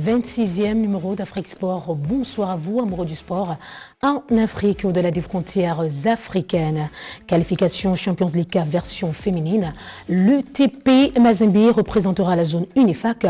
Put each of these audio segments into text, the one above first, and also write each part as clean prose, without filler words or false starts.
26e numéro d'Afrique Sport. Bonsoir à vous, amoureux du sport. En Afrique, au-delà des frontières africaines, qualification Champions League version féminine, le TP Mazembe représentera la zone UNIFAC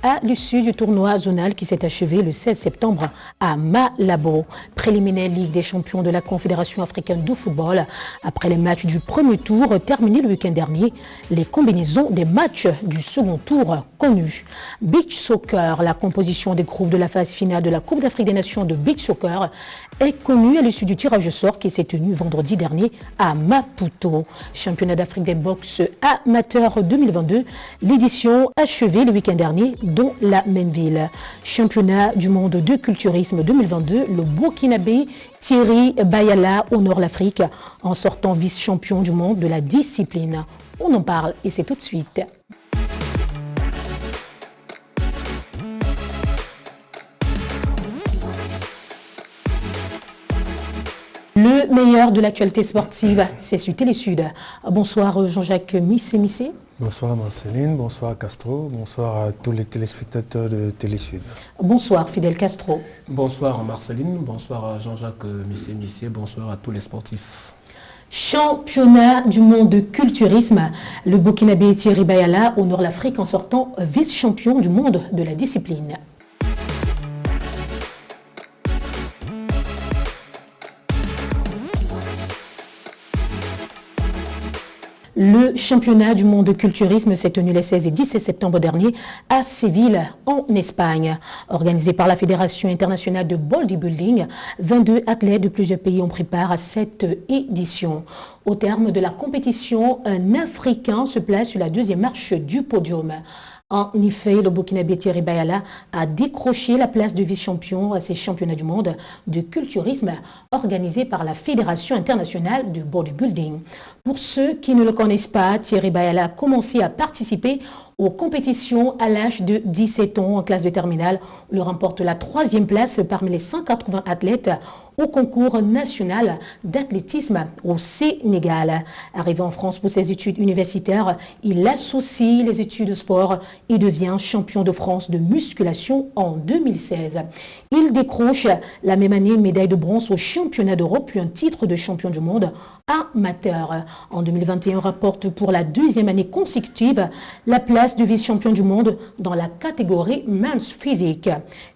à l'issue du tournoi zonal qui s'est achevé le 16 septembre à Malabo. Préliminaire Ligue des champions de la Confédération africaine de football. Après les matchs du premier tour terminés le week-end dernier, les combinaisons des matchs du second tour connus. Beach Soccer, la composition des groupes de la phase finale de la Coupe d'Afrique des Nations de Beach Soccer est connue à l'issue du tirage au sort qui s'est tenu vendredi dernier à Maputo. Championnat d'Afrique des boxe amateurs 2022, l'édition achevée le week-end dernier dans la même ville. Championnat du monde de culturisme 2022, le Burkinabé Thierry Bayala honore l'Afrique en sortant vice-champion du monde de la discipline. On en parle et c'est tout de suite. Le meilleur de l'actualité sportive, c'est sur Télésud. Bonsoir Jean-Jacques Missé. Bonsoir Marceline, bonsoir Castro, bonsoir à tous les téléspectateurs de Télésud. Bonsoir Fidel Castro. Bonsoir Marceline, bonsoir à Jean-Jacques Missé, bonsoir à tous les sportifs. Championnat du monde de culturisme, le Burkinabé Thierry Bayala honore l'Afrique en sortant vice-champion du monde de la discipline. Le championnat du monde de culturisme s'est tenu les 16 et 17 septembre dernier à Séville, en Espagne. Organisé par la Fédération internationale de bodybuilding, 22 athlètes de plusieurs pays ont pris part à cette édition. Au terme de la compétition, un Africain se place sur la deuxième marche du podium. En effet, le Burkinabé Thierry Bayala a décroché la place de vice-champion à ces championnats du monde de culturisme organisés par la Fédération internationale de bodybuilding. Pour ceux qui ne le connaissent pas, Thierry Bayala a commencé à participer aux compétitions à l'âge de 17 ans en classe de terminale. Il remporte la 3e place parmi les 180 athlètes au concours national d'athlétisme au Sénégal. Arrivé en France pour ses études universitaires, il associe les études de sport et devient champion de France de musculation en 2016. Il décroche la même année une médaille de bronze au championnat d'Europe puis un titre de champion du monde amateur. En 2021, rapporte pour la 2e année consécutive la place de vice-champion du monde dans la catégorie Men's Physique.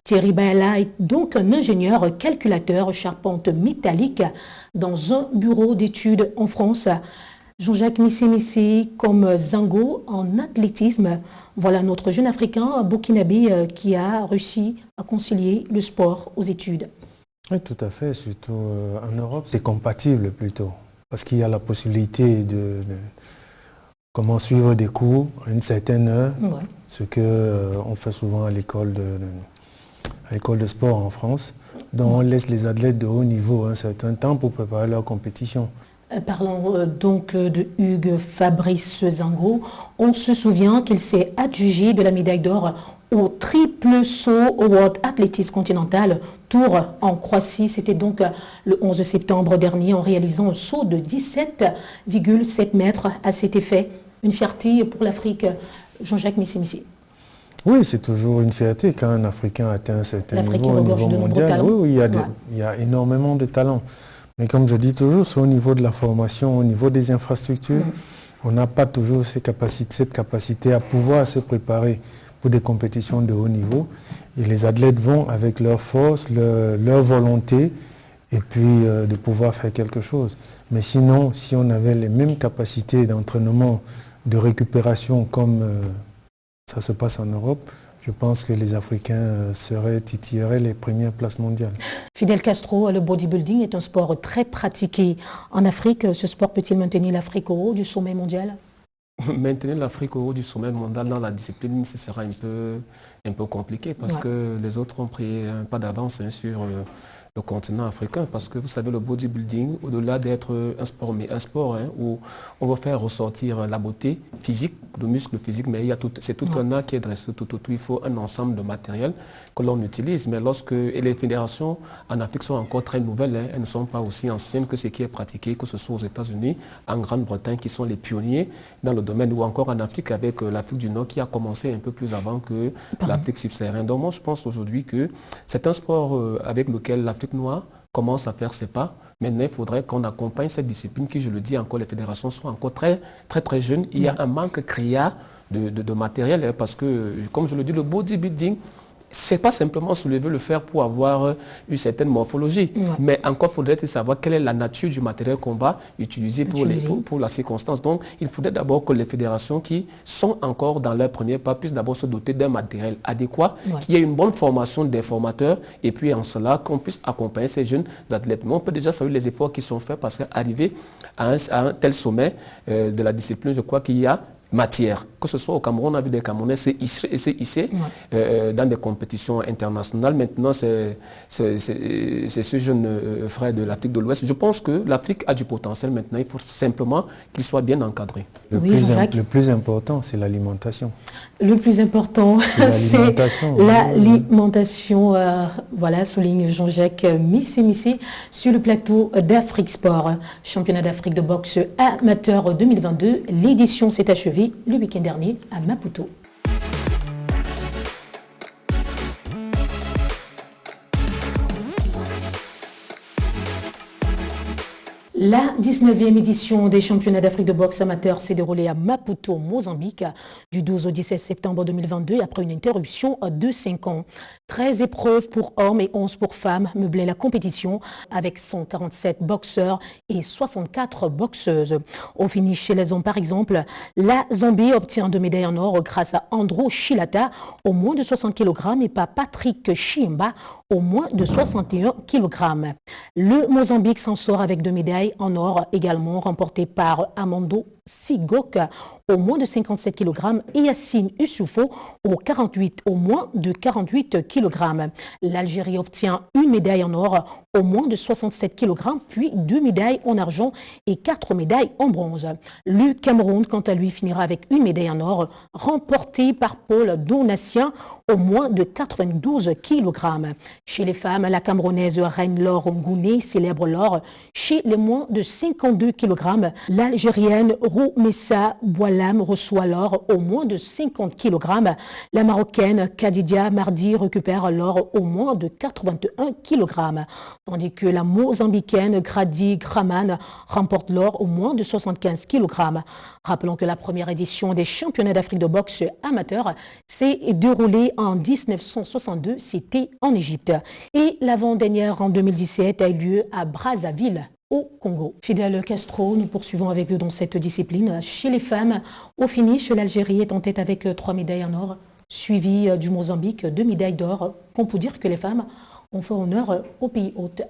Thierry Bayala est donc un ingénieur calculateur charpente métallique dans un bureau d'études en France. Jean-Jacques Missé comme Zango en athlétisme. Voilà notre jeune Africain burkinabé qui a réussi à concilier le sport aux études. Oui, tout à fait, surtout en Europe, c'est compatible plutôt. Parce qu'il y a la possibilité de comment suivre des cours à une certaine heure, ouais. Ce qu'on fait souvent à l'école de sport en France, dont on laisse les athlètes de haut niveau un certain temps pour préparer leur compétition. Parlons donc de Hugues Fabrice Zango. On se souvient qu'il s'est adjugé de la médaille d'or au triple saut au World Athletics Continental Tour en Croatie. C'était donc le 11 septembre dernier en réalisant un saut de 17,7 mètres à cet effet. Une fierté pour l'Afrique. Jean-Jacques Missé. Oui, c'est toujours une fierté quand un Africain atteint un certain niveau au niveau mondial. Oui, il y a énormément de talents. Mais comme je dis toujours, c'est au niveau de la formation, au niveau des infrastructures, on n'a pas toujours cette capacité à pouvoir se préparer pour des compétitions de haut niveau. Et les athlètes vont avec leur force, leur volonté, et puis de pouvoir faire quelque chose. Mais sinon, si on avait les mêmes capacités d'entraînement, de récupération comme ça se passe en Europe, je pense que les Africains titilleraient les premières places mondiales. Fidel Castro, le bodybuilding est un sport très pratiqué en Afrique. Ce sport peut-il maintenir l'Afrique au haut du sommet mondial ? Maintenir l'Afrique au haut du sommet mondial dans la discipline, ce sera un peu compliqué parce que les autres ont pris un pas d'avance sur le continent africain, parce que vous savez, le bodybuilding, au-delà d'être un sport, mais un sport où on va faire ressortir la beauté physique, le muscle physique, mais c'est tout un art qui est dressé tout autour. Il faut un ensemble de matériel que l'on utilise. Mais et les fédérations en Afrique sont encore très nouvelles, elles ne sont pas aussi anciennes que ce qui est pratiqué, que ce soit aux États-Unis, en Grande-Bretagne, qui sont les pionniers dans le domaine, ou encore en Afrique avec l'Afrique du Nord qui a commencé un peu plus avant que l'Afrique subsaharienne. Donc moi, je pense aujourd'hui que c'est un sport avec lequel l'Afrique noire commence à faire ses pas. Maintenant, il faudrait qu'on accompagne cette discipline qui, je le dis encore, les fédérations sont encore très jeunes. Il y a un manque criard de matériel parce que, comme je le dis, le bodybuilding, c'est pas simplement soulever le fer pour avoir une certaine morphologie, mais encore faudrait-il savoir quelle est la nature du matériel qu'on va utiliser pour la circonstance. Donc, il faudrait d'abord que les fédérations qui sont encore dans leur premier pas puissent d'abord se doter d'un matériel adéquat, qu'il y ait une bonne formation des formateurs, et puis en cela, qu'on puisse accompagner ces jeunes athlètes. Mais on peut déjà saluer les efforts qui sont faits parce qu'arriver à un tel sommet de la discipline, je crois qu'il y a matière. Que ce soit au Cameroun, on a vu des Camerounais s'hisser dans des compétitions internationales. Maintenant, c'est ce jeune frère de l'Afrique de l'Ouest. Je pense que l'Afrique a du potentiel maintenant. Il faut simplement qu'il soit bien encadré. Le plus important, c'est l'alimentation. Le plus important, c'est l'alimentation. Voilà, souligne Jean-Jacques Missé sur le plateau d'Afrique Sport. Championnat d'Afrique de boxe amateur 2022. L'édition s'est achevée le week-end dernier à Maputo. La 19e édition des championnats d'Afrique de boxe amateur s'est déroulée à Maputo, Mozambique, du 12 au 17 septembre 2022, après une interruption de 5 ans. 13 épreuves pour hommes et 11 pour femmes meublaient la compétition, avec 147 boxeurs et 64 boxeuses. Au finish chez les hommes, par exemple, la Zambie obtient 2 médailles en or grâce à Andro Chilata, au moins de 60 kg, et par Patrick Chiemba, au moins de 61 kg. Le Mozambique s'en sort avec 2 médailles en or, également remportées par Amando Sigok, au moins de 57 kg, et Yassine Ussoufo, au moins de 48 kg. L'Algérie obtient 1 médaille en or, au moins de 67 kg, puis 2 médailles en argent et 4 médailles en bronze. Le Cameroun, quant à lui, finira avec 1 médaille en or, remportée par Paul Donatien, au moins de 92 kg. Chez les femmes, la Camerounaise Reine-Laure Ngouné célèbre l'or. Chez les moins de 52 kg, l'Algérienne Roumessa Boualam reçoit l'or, au moins de 50 kg. La Marocaine Kadidia Mardi récupère l'or, au moins de 81 kg. Tandis que la Mozambicaine Grady Graman remporte l'or, au moins de 75 kg. Rappelons que la première édition des championnats d'Afrique de boxe amateur s'est déroulée en 1962, c'était en Égypte. Et l'avant-dernière en 2017 a eu lieu à Brazzaville, au Congo. Fidel Castro, nous poursuivons avec vous dans cette discipline. Chez les femmes, au finish, l'Algérie est en tête avec 3 médailles en or, suivi du Mozambique, 2 médailles d'or. On peut dire que les femmes ont fait honneur au pays hôte.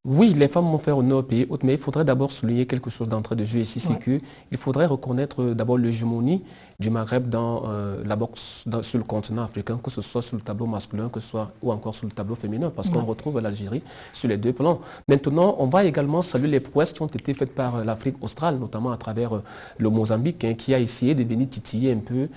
Oui, les femmes vont faire honneur au pays hôte, mais il faudrait d'abord souligner quelque chose d'entrée de jeu ici, c'est qu'il faudrait reconnaître d'abord l'hégémonie du Maghreb dans la boxe sur le continent africain, que ce soit sur le tableau masculin, que ce soit ou encore sur le tableau féminin, parce qu'on retrouve l'Algérie sur les deux plans. Maintenant, on va également saluer les prouesses qui ont été faites par l'Afrique australe, notamment à travers le Mozambique, qui a essayé de venir titiller un peu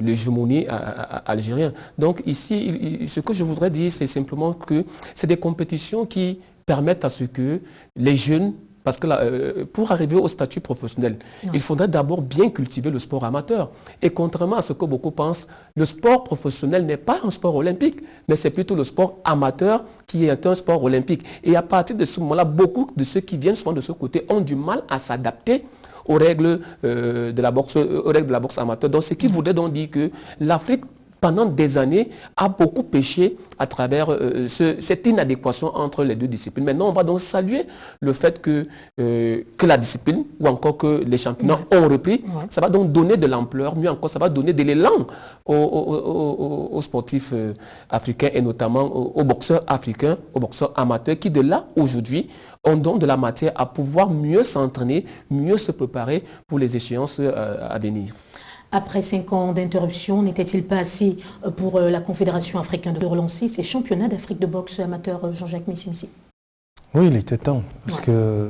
l'hégémonie algérienne. Donc ici, ce que je voudrais dire, c'est simplement que c'est des compétitions qui permettent à ce que les jeunes, parce que pour arriver au statut professionnel, il faudrait d'abord bien cultiver le sport amateur. Et contrairement à ce que beaucoup pensent, le sport professionnel n'est pas un sport olympique, mais c'est plutôt le sport amateur qui est un sport olympique. Et à partir de ce moment-là, beaucoup de ceux qui viennent souvent de ce côté ont du mal à s'adapter aux règles de la boxe amateur. Donc, ce qui voudrait donc dire que l'Afrique, pendant des années, a beaucoup péché à travers cette inadéquation entre les deux disciplines. Maintenant, on va donc saluer le fait que la discipline, ou encore que les championnats ont repris. Ça va donc donner de l'ampleur, mieux encore, ça va donner de l'élan aux sportifs africains et notamment aux boxeurs africains, aux boxeurs amateurs qui, de là, aujourd'hui, ont donc de la matière à pouvoir mieux s'entraîner, mieux se préparer pour les échéances à venir. Après 5 ans d'interruption, n'était-il pas assez pour la Confédération africaine de relancer ces championnats d'Afrique de boxe amateur, Jean-Jacques Missimsi? Oui, il était temps, parce que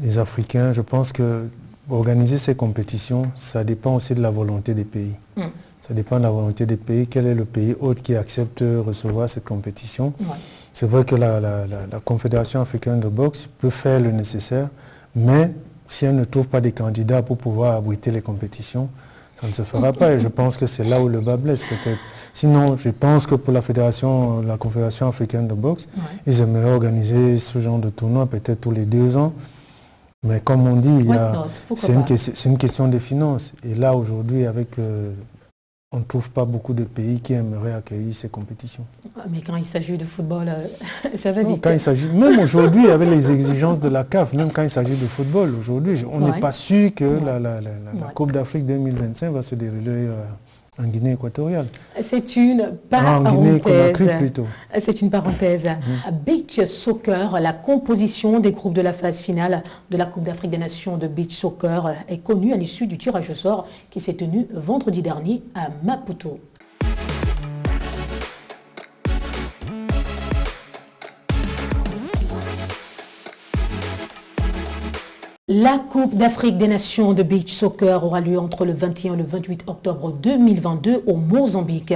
les Africains, je pense que organiser ces compétitions, ça dépend aussi de la volonté des pays. Ça dépend de la volonté des pays. Quel est le pays hôte qui accepte de recevoir cette compétition? C'est vrai que la Confédération africaine de boxe peut faire le nécessaire, mais si elle ne trouve pas des candidats pour pouvoir abriter les compétitions, ça ne se fera pas. Et je pense que c'est là où le bas blesse peut-être. Sinon, je pense que pour la Confédération africaine de boxe, ils aimeraient organiser ce genre de tournoi peut-être tous les 2 ans. Mais comme on dit, c'est une question de finances. Et là, aujourd'hui, on ne trouve pas beaucoup de pays qui aimeraient accueillir ces compétitions. Mais quand il s'agit de football, ça va vite. Même aujourd'hui, avec les exigences de la CAF, même quand il s'agit de football, aujourd'hui, on n'est pas sûr que la Coupe d'Afrique 2025 va se dérouler en Guinée équatoriale. C'est une parenthèse. En Guinée-Conakry plutôt. C'est une parenthèse. Beach Soccer, la composition des groupes de la phase finale de la Coupe d'Afrique des Nations de Beach Soccer est connue à l'issue du tirage au sort qui s'est tenu vendredi dernier à Maputo. La Coupe d'Afrique des Nations de Beach Soccer aura lieu entre le 21 et le 28 octobre 2022 au Mozambique.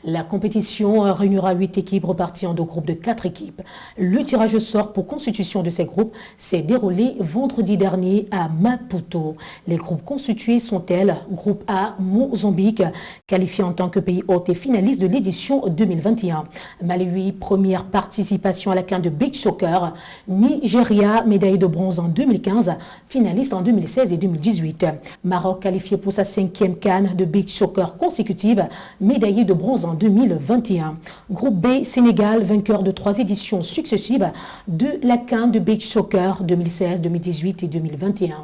La compétition réunira 8 équipes reparties en 2 groupes de 4 équipes. Le tirage au sort pour constitution de ces groupes s'est déroulé vendredi dernier à Maputo. Les groupes constitués sont tels: groupe A, Mozambique, qualifié en tant que pays hôte et finaliste de l'édition 2021. Malawi, première participation à la CAN de Beach Soccer. Nigeria, médaille de bronze en 2015. Finaliste en 2016 et 2018. Maroc qualifié pour sa 5e CAN de beach soccer consécutive, médaillé de bronze en 2021. Groupe B, Sénégal, vainqueur de 3 éditions successives de la CAN de beach soccer 2016, 2018 et 2021.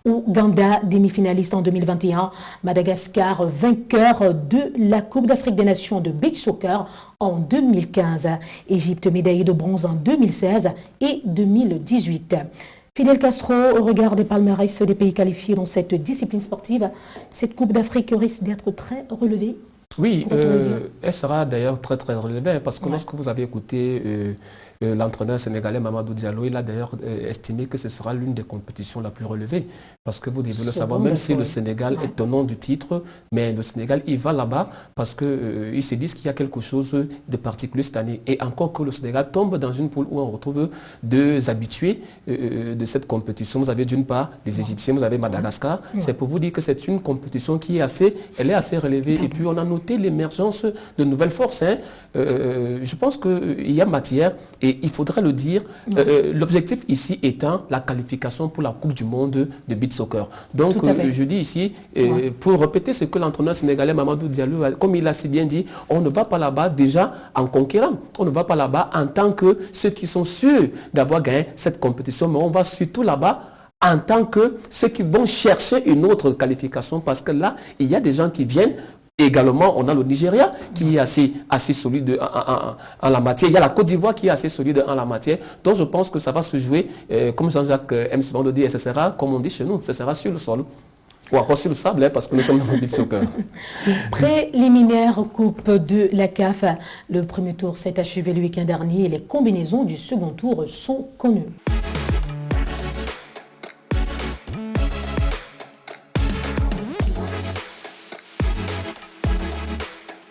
Ouganda, demi-finaliste en 2021. Madagascar, vainqueur de la Coupe d'Afrique des Nations de beach soccer en 2015. Égypte, médaillé de bronze en 2016 et 2018. Fidel Castro, au regard des palmarès des pays qualifiés dans cette discipline sportive, cette Coupe d'Afrique risque d'être très relevée? Oui, elle sera d'ailleurs très relevée parce que lorsque vous avez écouté l'entraîneur sénégalais Mamadou Diallo, il a d'ailleurs estimé que ce sera l'une des compétitions la plus relevée parce que vous devez le savoir, même si le Sénégal est tenant du titre, mais le Sénégal, il va là-bas parce qu'ils se disent qu'il y a quelque chose de particulier cette année. Et encore que le Sénégal tombe dans une poule où on retrouve 2 habitués de cette compétition. Vous avez d'une part les Égyptiens, vous avez Madagascar. C'est pour vous dire que c'est une compétition qui est assez relevée. Et puis on a noté l'émergence de nouvelles forces. Je pense qu'il y a matière et il faudrait le dire. L'objectif ici étant la qualification pour la Coupe du monde de beach soccer. Donc je dis ici, pour répéter ce que l'entraîneur sénégalais Mamadou Diallo, comme il a si bien dit, on ne va pas là-bas déjà en conquérant. On ne va pas là-bas en tant que ceux qui sont sûrs d'avoir gagné cette compétition, mais on va surtout là-bas en tant que ceux qui vont chercher une autre qualification parce que là, il y a des gens qui viennent. Également, on a le Nigeria qui est assez solide en la matière. Il y a la Côte d'Ivoire qui est assez solide en la matière. Donc, je pense que ça va se jouer, comme Jean-Jacques aime souvent le dire, et ce sera, comme on dit chez nous, ce sera sur le sol. Ou encore sur le sable, parce que nous sommes dans le beach soccer. Préliminaire Coupe de la CAF. Le premier tour s'est achevé le week-end dernier et les combinaisons du second tour sont connues.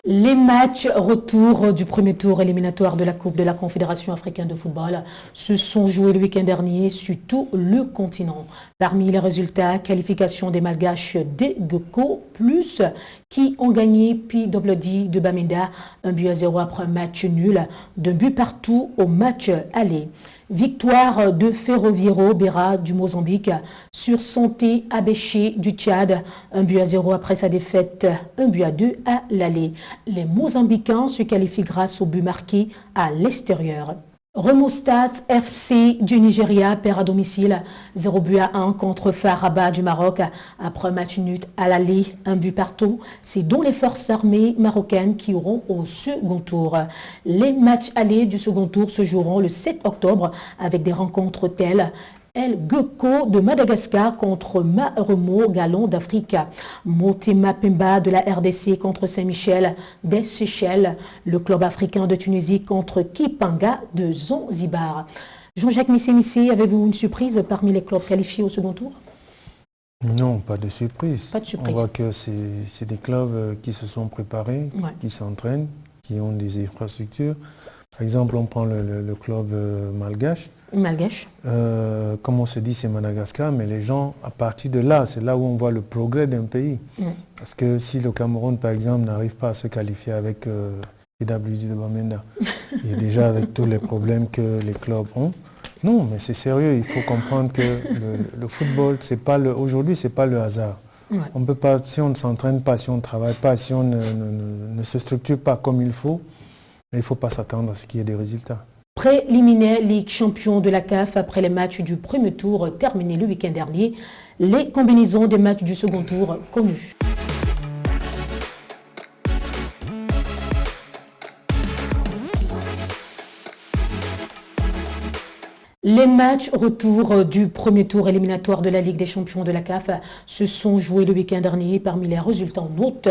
Les matchs retour du premier tour éliminatoire de la Coupe de la Confédération africaine de football se sont joués le week-end dernier sur tout le continent. Parmi les résultats, qualification des Malgaches des Gecko Plus qui ont gagné PWD de Bamenda 1-0 après un match nul, 2 buts partout au match aller. Victoire de Ferroviero Beira du Mozambique sur Santé Abéché du Tchad, 1-0 après sa défaite, 1-2 à l'aller. Les Mozambicains se qualifient grâce au but marqué à l'extérieur. Remostat FC du Nigeria perd à domicile 0-1 contre Faraba du Maroc après un match nul à l'aller, 1 but partout. C'est donc les forces armées marocaines qui auront au second tour. Les matchs allés du second tour se joueront le 7 octobre avec des rencontres telles El Gecko de Madagascar contre Maremo Galon d'Afrique. Motema Pemba de la RDC contre Saint-Michel des Seychelles. Le club africain de Tunisie contre Kipanga de Zanzibar. Jean-Jacques Missé, avez-vous une surprise parmi les clubs qualifiés au second tour? Non, pas de surprise. Pas de surprise. On voit que c'est des clubs qui se sont préparés, qui s'entraînent, qui ont des infrastructures. Par exemple, on prend le club malgache. Malgache. Comme on se dit, c'est Madagascar, mais les gens, à partir de là, c'est là où on voit le progrès d'un pays. Parce que si le Cameroun, par exemple, n'arrive pas à se qualifier avec PWD de Bamenda, et déjà avec tous les problèmes que les clubs ont, non, mais c'est sérieux, il faut comprendre que le football, aujourd'hui, ce n'est pas le hasard. On peut pas, si on ne s'entraîne pas, si on ne travaille pas, si on ne se structure pas comme il faut, il ne faut pas s'attendre à ce qu'il y ait des résultats. Préliminaire Ligue champion de la CAF après les matchs du premier tour terminés le week-end dernier. Les combinaisons des matchs du second tour connues. Les matchs retour du premier tour éliminatoire de la Ligue des champions de la CAF se sont joués le week-end dernier. Parmi les résultats en note,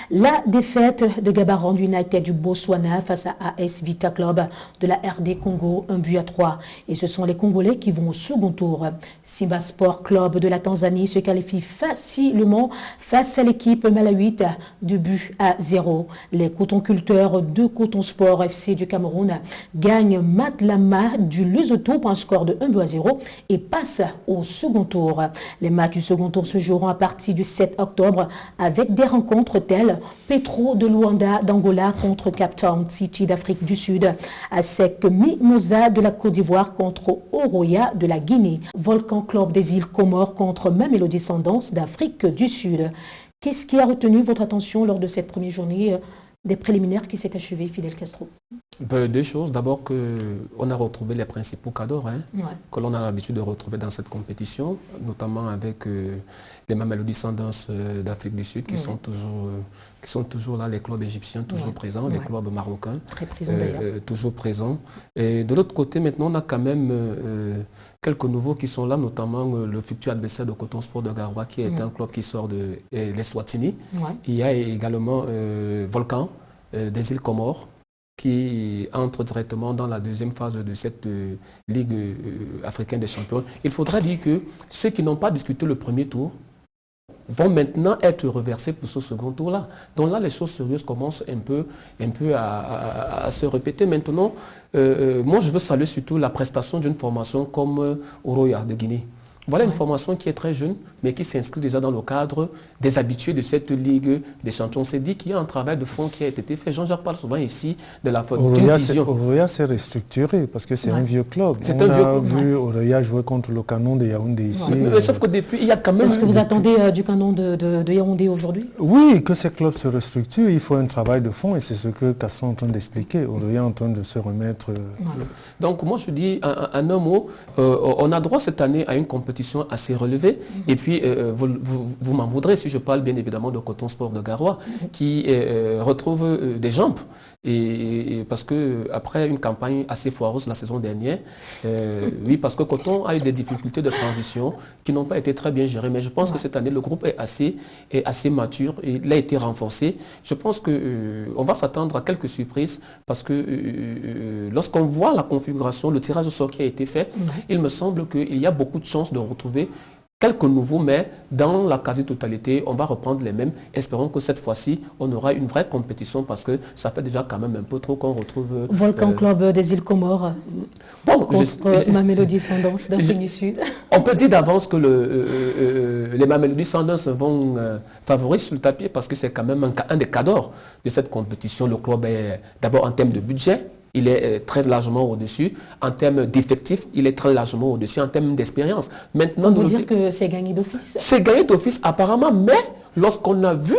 la défaite de Gaborone United du Botswana face à AS Vita Club de la RD Congo, 1-3. Et ce sont les Congolais qui vont au second tour. Simba Sport Club de la Tanzanie se qualifie facilement face à l'équipe malawite du but à 0. Les cotonculteurs de Coton Sport FC du Cameroun gagnent Matlama du Lesotho pour un score de 1-0 et passe au second tour. Les matchs du second tour se joueront à partir du 7 octobre avec des rencontres telles Petro de Luanda d'Angola contre Cape Town City d'Afrique du Sud, ASEC Mimosa de la Côte d'Ivoire contre Oroya de la Guinée, Volcan Club des îles Comores contre Mamelodi Sundowns d'Afrique du Sud. Qu'est-ce qui a retenu votre attention lors de cette première journée des préliminaires qui s'est achevée, Fidel Castro? Deux choses. D'abord, qu'on a retrouvé les principaux cadors que l'on a l'habitude de retrouver dans cette compétition, notamment avec les Mamelodi Sundowns d'Afrique du Sud qui sont toujours là, les clubs égyptiens toujours présents, les clubs marocains très présents, toujours présents. Et de l'autre côté, maintenant, on a quand même quelques nouveaux qui sont là, notamment le futur adversaire de Coton Sport de Garoua, qui est un club qui sort de l'Eswatini. Il y a également Volcan des îles Comores, qui entre directement dans la deuxième phase de cette Ligue africaine des champions. Il faudra dire que ceux qui n'ont pas discuté le premier tour vont maintenant être reversés pour ce second tour-là. Donc là, les choses sérieuses commencent un peu à se répéter. Maintenant, moi, je veux saluer surtout la prestation d'une formation comme Oroya de Guinée. Voilà une formation qui est très jeune, mais qui s'inscrit déjà dans le cadre des habitués de cette Ligue des champions. On s'est dit qu'il y a un travail de fond qui a été fait. Jean-Jacques parle souvent ici de la d'une vision. Oroya s'est restructuré parce que c'est un vieux club. On a vu Oroya jouer contre le Canon de Yaoundé ici. Mais sauf que depuis, il y a quand même... C'est ce que vous attendez du Canon de Yaoundé aujourd'hui? Oui, que ces clubs se restructurent. Il faut un travail de fond et c'est ce que Castro est en train d'expliquer. Oroya est en train de se remettre... Donc moi je dis en un mot, on a droit cette année à une compétition assez relevée. Et puis, vous m'en voudrez si je parle bien évidemment de Coton Sport de Garoua, qui retrouve des jambes. Et parce que après une campagne assez foireuse la saison dernière, oui, parce que Coton a eu des difficultés de transition qui n'ont pas été très bien gérées. Mais je pense que cette année, le groupe est assez mature et il a été renforcé. Je pense qu'on va s'attendre à quelques surprises parce que lorsqu'on voit la configuration, le tirage au sort qui a été fait, il me semble qu'il y a beaucoup de chances de retrouver quelques nouveaux, mais dans la quasi-totalité, on va reprendre les mêmes. Espérons que cette fois-ci, on aura une vraie compétition parce que ça fait déjà quand même un peu trop qu'on retrouve... Volcan Club des îles Comores contre Mamelodi Sundowns d'Afrique du Sud. On peut dire d'avance que les Mamelodi Sundowns vont favoris sur le tapis parce que c'est quand même un des cadors de cette compétition. Le club est d'abord en termes de budget, il est très largement au-dessus. En termes d'effectifs, il est très largement au-dessus. En termes d'expérience. Maintenant, on peut dire que c'est gagné d'office. C'est gagné d'office apparemment, mais lorsqu'on a vu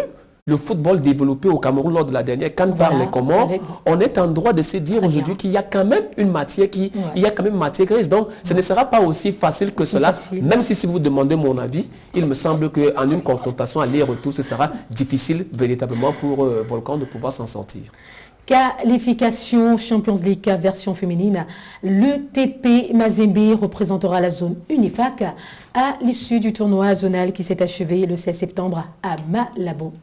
le football développé au Cameroun lors de la dernière CAN par les Comores, on est en droit de se dire aujourd'hui qu'il y a quand même une matière il y a quand même matière grise. Donc, ce ne sera pas aussi facile que cela. Même si vous demandez mon avis, il me semble qu'en une confrontation aller-retour, ce sera difficile véritablement pour Volcan de pouvoir s'en sortir. Qualification Champions League version féminine. Le TP Mazembe représentera la zone UNIFAC à l'issue du tournoi zonal qui s'est achevé le 16 septembre à Malabo.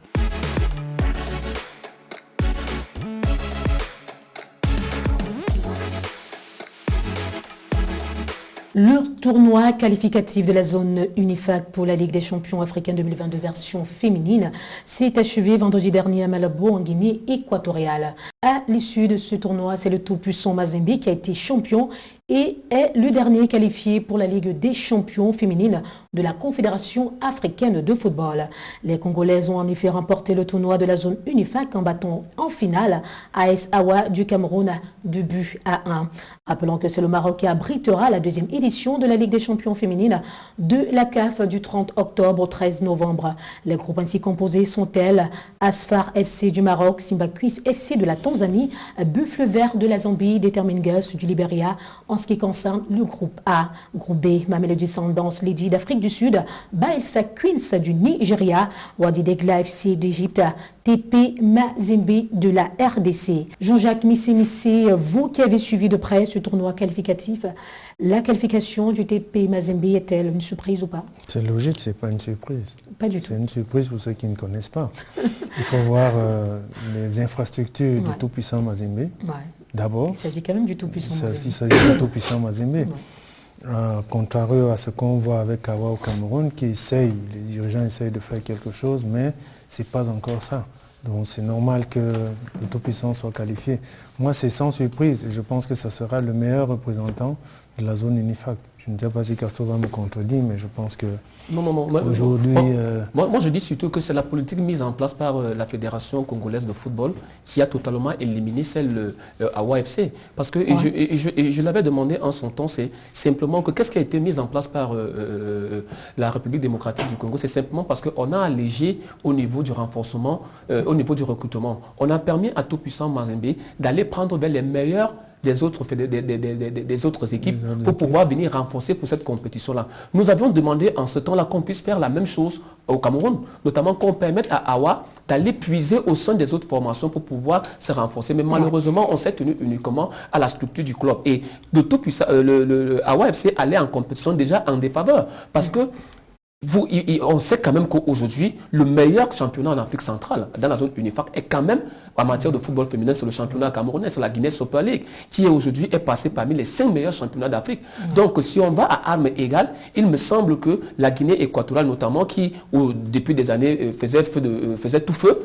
Le tournoi qualificatif de la zone UNIFAC pour la Ligue des champions africains 2022 version féminine s'est achevé vendredi dernier à Malabo en Guinée équatoriale. À l'issue de ce tournoi, c'est le tout-puissant Mazembe qui a été champion et est le dernier qualifié pour la Ligue des champions féminines de la Confédération africaine de football. Les Congolaises ont en effet remporté le tournoi de la zone UNIFAC en battant en finale AS Awa du Cameroun 2 buts à 1. Rappelons que c'est le Maroc qui abritera la deuxième édition de la Ligue des champions féminines de la CAF du 30 octobre au 13 novembre. Les groupes ainsi composés sont-elles Asfar FC du Maroc, Simbaquis FC de la Tanzanie, Buffle Vert de la Zambie, Determingus du Libéria en ce qui concerne le groupe A. Groupe B, Mamelodi Sundowns Lady d'Afrique du Sud, Baelsa Queens du Nigeria, Wadi Degla FC d'Égypte, TP Mazembe de la RDC. Jean-Jacques Missé, vous qui avez suivi de près ce tournoi qualificatif, la qualification du TP Mazembe est-elle une surprise ou pas? C'est logique, c'est pas une surprise. Pas du tout. C'est une surprise pour ceux qui ne connaissent pas. Il faut voir les infrastructures du tout-puissant Mazembe. Ouais. D'abord. Il s'agit quand même du tout-puissant Mazembe. Il s'agit du tout-puissant Mazembe. Ouais. Contrairement à ce qu'on voit avec Awa au Cameroun, les dirigeants essayent de faire quelque chose, mais ce n'est pas encore ça. Donc c'est normal que le tout-puissant soit qualifié. Moi, c'est sans surprise et je pense que ce sera le meilleur représentant de la zone UNIFAC. Je ne sais pas si Castro va me contredire, mais je pense que aujourd'hui... Moi, je dis surtout que c'est la politique mise en place par la Fédération congolaise de football qui a totalement éliminé celle Awa FC. Parce que, je l'avais demandé en son temps, c'est simplement que qu'est-ce qui a été mis en place par la République démocratique du Congo? C'est simplement parce qu'on a allégé au niveau du renforcement, au niveau du recrutement. On a permis à tout-puissant Mazembe d'aller prendre les meilleurs des autres équipes pour pouvoir venir renforcer pour cette compétition-là. Nous avions demandé en ce temps-là qu'on puisse faire la même chose au Cameroun, notamment qu'on permette à Awa d'aller puiser au sein des autres formations pour pouvoir se renforcer. Mais malheureusement, on s'est tenu uniquement à la structure du club. Et de tout puissant, le Awa FC allait en compétition déjà en défaveur. Parce que on sait quand même qu'aujourd'hui, le meilleur championnat en Afrique centrale, dans la zone UNIFAC, est quand même, en matière de football féminin, c'est le championnat camerounais, c'est la Guinée Super League, qui aujourd'hui est passé parmi les 5 meilleurs championnats d'Afrique. Donc, si on va à armes égales, il me semble que la Guinée équatoriale, notamment, qui, depuis des années, faisait tout feu,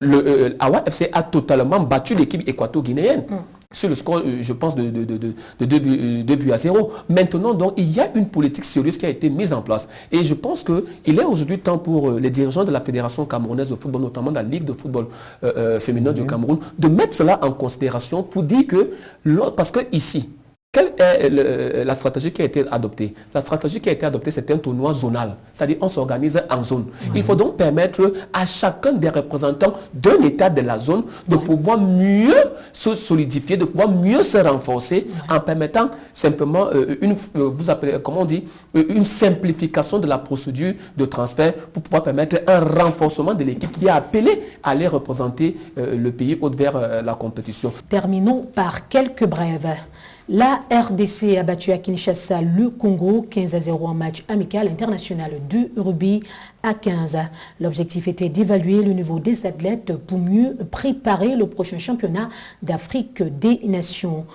le Awa FC a totalement battu l'équipe équato-guinéenne. Sur le score, je pense, de 2 buts à 0. Maintenant, donc, il y a une politique sérieuse qui a été mise en place. Et je pense qu'il est aujourd'hui temps pour les dirigeants de la Fédération camerounaise de football, notamment de la Ligue de football féminin du Cameroun, de mettre cela en considération pour dire que, parce que ici, quelle est la stratégie qui a été adoptée? La stratégie qui a été adoptée, c'est un tournoi zonal. C'est-à-dire, on s'organise en zone. Il faut donc permettre à chacun des représentants d'un État de la zone de pouvoir mieux se solidifier, de pouvoir mieux se renforcer en permettant simplement une simplification de la procédure de transfert pour pouvoir permettre un renforcement de l'équipe qui est appelée à aller représenter le pays au-devers la compétition. Terminons par quelques brèves. La RDC a battu à Kinshasa le Congo 15-0 en match amical international de rugby à 15. L'objectif était d'évaluer le niveau des athlètes pour mieux préparer le prochain championnat d'Afrique des Nations.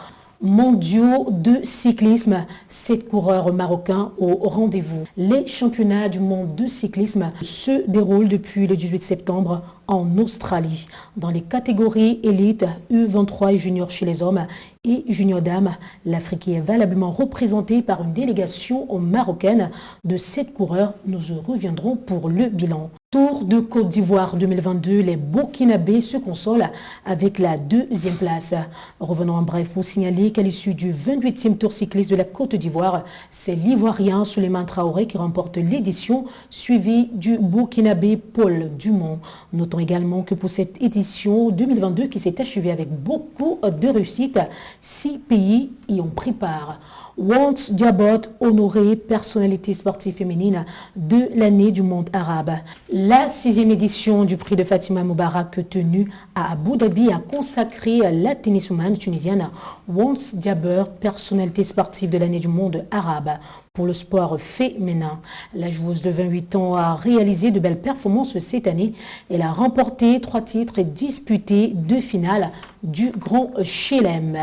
Mondiaux de cyclisme, 7 coureurs marocains au rendez-vous. Les championnats du monde de cyclisme se déroulent depuis le 18 septembre en Australie. Dans les catégories élite, U23 et junior chez les hommes et junior dames, l'Afrique est valablement représentée par une délégation marocaine de 7 coureurs. Nous reviendrons pour le bilan. Tour de Côte d'Ivoire 2022, les Burkinabés se consolent avec la 2e place. Revenons en bref pour signaler qu'à l'issue du 28e Tour cycliste de la Côte d'Ivoire, c'est l'Ivoirien Souleymane Traoré qui remporte l'édition, suivi du Burkinabé Paul Dumont. Notons également que pour cette édition 2022 qui s'est achevée avec beaucoup de réussite, 6 pays y ont pris part. Once Diabot, honorée personnalité sportive féminine de l'année du monde arabe. La 6e édition du prix de Fatima Moubarak tenue à Abu Dhabi a consacré la tenniswoman tunisienne Once Diabot, personnalité sportive de l'année du monde arabe. Pour le sport féminin, la joueuse de 28 ans a réalisé de belles performances cette année. Elle a remporté 3 titres et disputé 2 finales du Grand Chelem.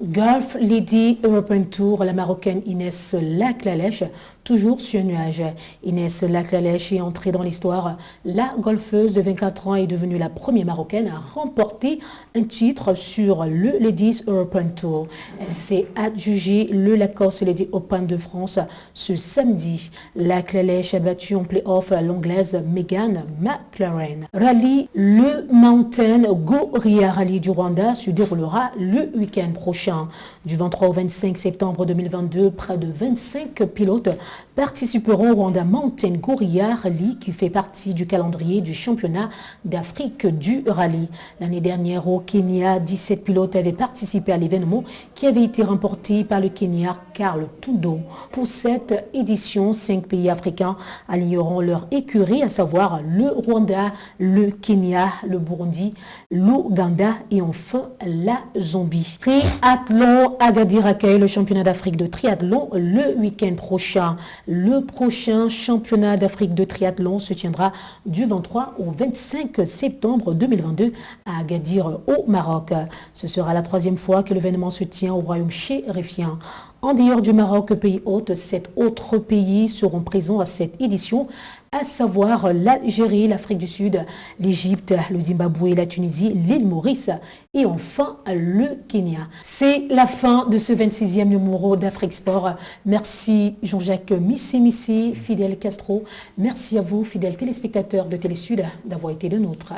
Golf Lady European Tour, la Marocaine Inès Laclalèche, toujours sur un nuage. Inès Laclalèche est entrée dans l'histoire. La golfeuse de 24 ans est devenue la première Marocaine à remporter un titre sur le Ladies European Tour. Elle s'est adjugée le Lacoste Lady Open de France ce samedi. Laclalèche a battu en play-off l'anglaise Megan McLaren. Rallye, le Mountain Gorilla Rally du Rwanda se déroulera le week-end prochain. Du 23 au 25 septembre 2022, près de 25 pilotes participeront au Rwanda Mountain Gorilla Rally qui fait partie du calendrier du championnat d'Afrique du rallye. L'année dernière au Kenya, 17 pilotes avaient participé à l'événement qui avait été remporté par le Kenya Karl Tundo. Pour cette édition, 5 pays africains aligneront leur écurie, à savoir le Rwanda, le Kenya, le Burundi, l'Ouganda et enfin la Zambie. Triathlon Agadir accueille le championnat d'Afrique de triathlon le week-end prochain. Le prochain championnat d'Afrique de triathlon se tiendra du 23 au 25 septembre 2022 à Agadir au Maroc. Ce sera la 3e fois que l'événement se tient au royaume chérifien. En dehors du Maroc, pays hôte, 7 autres pays seront présents à cette édition, à savoir l'Algérie, l'Afrique du Sud, l'Égypte, le Zimbabwe, la Tunisie, l'île Maurice et enfin le Kenya. C'est la fin de ce 26e numéro d'Afrique Sport. Merci Jean-Jacques Missi, Fidèle Castro. Merci à vous, fidèles téléspectateurs de Télé Sud, d'avoir été de nôtres.